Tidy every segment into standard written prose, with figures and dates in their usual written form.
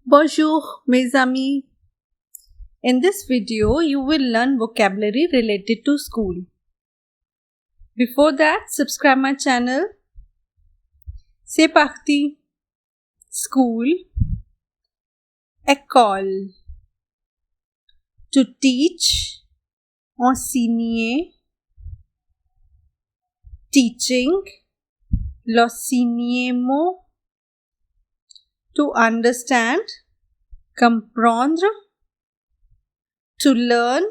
Bonjour, mes amis. In this video, you will learn vocabulary related to school. Before that, subscribe my channel. C'est parti. School. École. To teach. Enseigner. Teaching. L'enseignement. To understand, comprendre, to learn,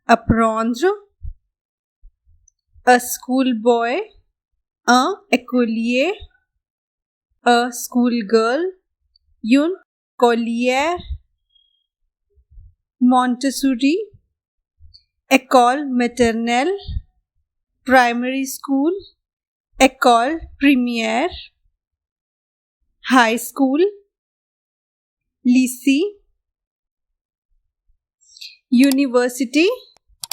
apprendre, a schoolboy, un écolier, a schoolgirl, une écolière, Montessori, école maternelle, primary school, école primaire, high school, lycée, university,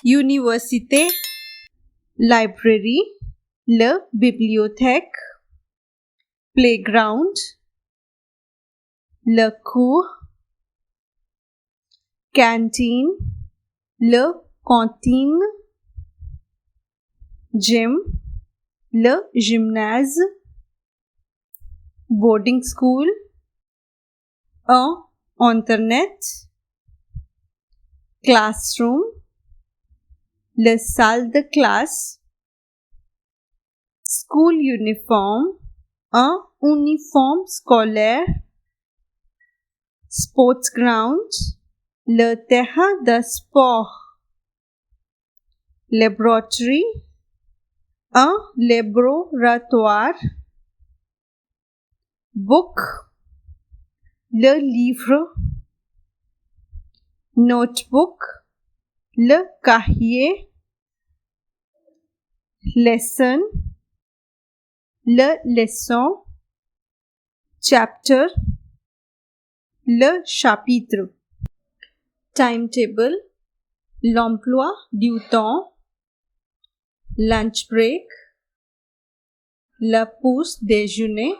université, library, la bibliothèque, playground, la cour, canteen, la cantine, gym, le gymnase, boarding school, un internet, classroom, la salle de classe, school uniform, un uniforme scolaire, sports ground, le terrain de sport, laboratory, un laboratoire, book, le livre, notebook, le cahier, lesson, le leçon, chapter, le chapitre, timetable, l'emploi du temps, lunch break, la pause déjeuner,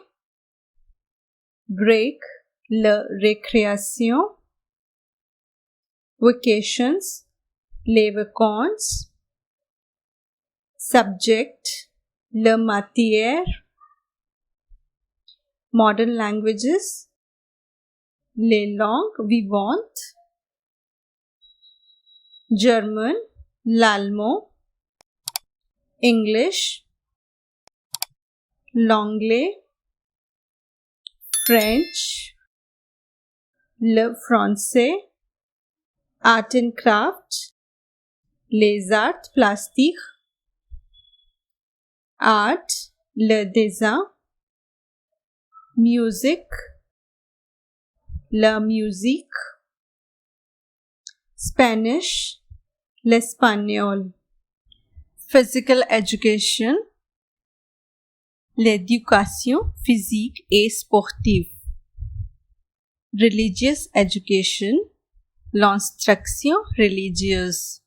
break, la récréation, vacations, les vacances, subject, la matière, modern languages, les langues vivantes, German, l'allemand, English, l'anglais, French, le français, art and craft, les arts plastiques, art, le dessin, music, la musique, Spanish, l'espagnol, physical education, l'éducation physique et sportive, religious education, l'instruction religieuse,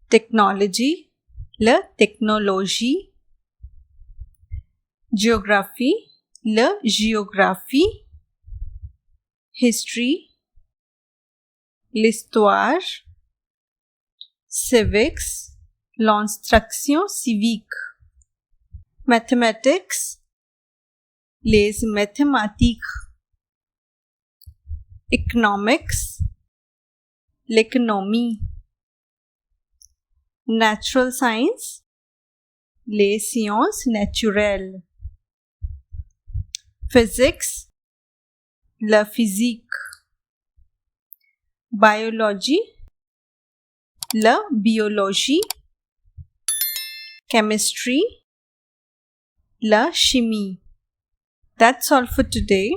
technology, la technologie, geography, la géographie, history, l'histoire, civics, l'instruction civique, mathematics, les mathématiques, economics, l'économie, natural science, les sciences naturelles, physics, la physique, biology, la biologie, chemistry, la chimie. That's all for today.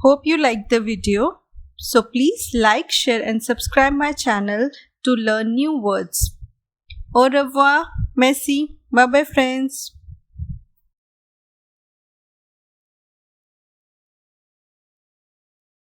Hope you liked the video. So please like, share and subscribe my channel to learn new words. Au revoir. Merci. Bye bye friends.